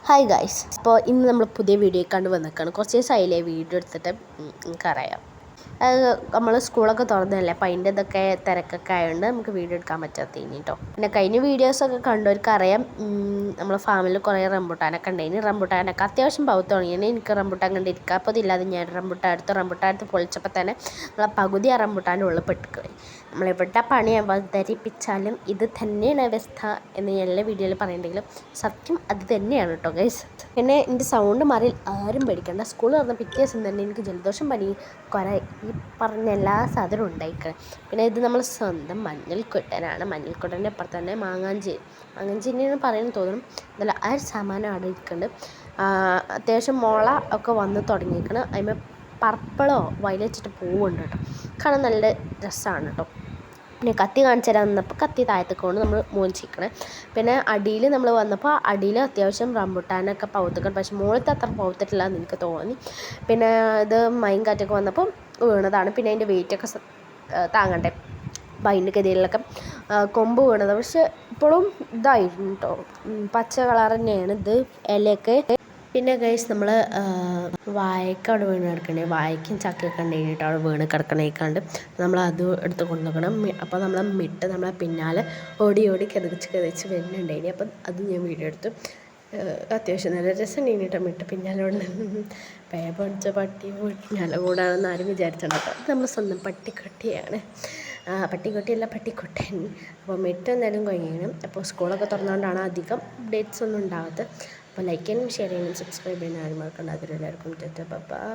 Hi guys, ഇപ്പോൾ ഇന്ന് നമ്മൾ പുതിയ വീഡിയോ കണ്ട് വന്നിരിക്കുകയാണ്. കുറച്ച് ദിവസമായില്ലേ വീഡിയോ എടുത്തിട്ട്. എനിക്കറിയാം നമ്മൾ സ്കൂളൊക്കെ തുറന്നതല്ലേ, അപ്പം അതിൻ്റെ ഇതൊക്കെ തിരക്കൊക്കെ ആയതുകൊണ്ട് നമുക്ക് വീഡിയോ എടുക്കാൻ പറ്റാത്തതിന് കേട്ടോ. പിന്നെ കഴിഞ്ഞ വീഡിയോസൊക്കെ കണ്ടവർക്കറിയാം, നമ്മൾ ഫാമിൽ കുറേ റംബുട്ടാനൊക്കെ ഉണ്ടായിന്. റംബുട്ടാനൊക്കെ അത്യാവശ്യം പൗത്ത് തുടങ്ങിയാണ്. എനിക്ക് റംബുട്ടാൻ കണ്ടിരിക്കുക അപ്പോൾ അതില്ലാതെ ഞാൻ റംബുട്ടാൻ പൊളിച്ചപ്പോൾ തന്നെ നമ്മളെ പകുതി ആ റംബുട്ടാൻ്റെ ഉള്ളിൽ പെട്ടുപോയി. നമ്മളെവിടെ പണി അവതരിപ്പിച്ചാലും ഇത് തന്നെയാണ് അവസ്ഥ എന്ന് എല്ലാ വീഡിയോയിൽ പറയുന്നുണ്ടെങ്കിലും സത്യം അത് തന്നെയാണ് കേട്ടോ ഗൈസ്. പിന്നെ എൻ്റെ സൗണ്ട് മാറി ആരും പേടിക്കണ്ട. സ്കൂൾ തുറന്ന പിറ്റേ ദിവസം തന്നെ എനിക്ക് ജലദോഷം, പനി, കുറെ ഈ പറഞ്ഞ എല്ലാ സാധനവും ഉണ്ടായിക്കണം. പിന്നെ ഇത് നമ്മൾ സ്വന്തം മഞ്ഞൾക്കുട്ടനാണ്. മഞ്ഞൾക്കുട്ടൻ്റെ അപ്പുറത്ത് തന്നെ മാങ്ങാഞ്ചേരിന്ന് പറയുന്നത് തോന്നും. എന്നല്ല ആ ഒരു സാമാനം അവിടെ ഇരിക്കുന്നുണ്ട്. അത്യാവശ്യം മുള ഒക്കെ വന്ന് തുടങ്ങിയിരിക്കണം. അതിന് പർപ്പിളോ വയലറ്റിട്ട് പൂവുണ്ട് കേട്ടോ. കാണാൻ നല്ല രസമാണ് കേട്ടോ. പിന്നെ കത്തി കാണിച്ചു തരാൻ വന്നപ്പോൾ കത്തി താഴത്തേക്ക് കൊണ്ട് നമ്മൾ മൂഞ്ചിക്കണേ. പിന്നെ അടിയിൽ നമ്മൾ വന്നപ്പോൾ അടിയിൽ അത്യാവശ്യം റംബുട്ടാനൊക്കെ പൗത്തിക്കണം. പക്ഷെ മുകളിലത്തെ അത്ര പൗത്തിട്ടില്ല എന്ന് എനിക്ക് തോന്നി. പിന്നെ ഇത് മൈൻ കാറ്റൊക്കെ വന്നപ്പോൾ വീണതാണ്. പിന്നെ അതിൻ്റെ വെയിറ്റൊക്കെ താങ്ങണ്ടേ, അപ്പം അതിൻ്റെ ഗതിയിലൊക്കെ കൊമ്പ് വീണത്. പക്ഷെ ഇപ്പോഴും ഇതായിരുന്നു കേട്ടോ, പച്ച കളർ തന്നെയാണ് ഇത് ഇലയൊക്കെ. പിന്നെ ഗൈസ് നമ്മൾ വാഴയ്ക്ക് അവിടെ വീണ് കിടക്കണേ, വാഴയ്ക്കും ചക്കയൊക്കെ ഉണ്ടായിട്ട് അവിടെ വീണ് കിടക്കണേക്കാണ്ട് നമ്മൾ അത് എടുത്ത് കൊണ്ടുപോകണം. അപ്പോൾ നമ്മളെ നമ്മളെ പിന്നാലെ ഓടി കിതച്ച് വരുന്നുണ്ടായിന്. അപ്പം അത് ഞാൻ വീഡിയോ എടുത്തു. അത്യാവശ്യം നല്ല രസം ഉണ്ടായിട്ടോ. പിന്നാലെ ഉണ്ട് പേടിച്ച പട്ടി പിന്നാലെ കൂടാണെന്ന് ആരും വിചാരിച്ചിട്ടുണ്ടോ. അത് നമ്മൾ സ്വന്തം പട്ടിക്കുട്ടിയാണ്. പട്ടിക്കുട്ടൻ. അപ്പോൾ എന്തായാലും കഴിഞ്ഞു. അപ്പോൾ സ്കൂളൊക്കെ തുറന്നുകൊണ്ടാണ് അധികം അപ്ഡേറ്റ്സ് ഒന്നും ഉണ്ടാകാത്തത്. അപ്പോൾ ലൈക്ക് ചെയ്യാനും ഷെയർ ചെയ്യാനും സബ്സ്ക്രൈബ് ചെയ്യാനും ആരും മറക്കണ്ട. അതിലെല്ലാവർക്കും ബൈ.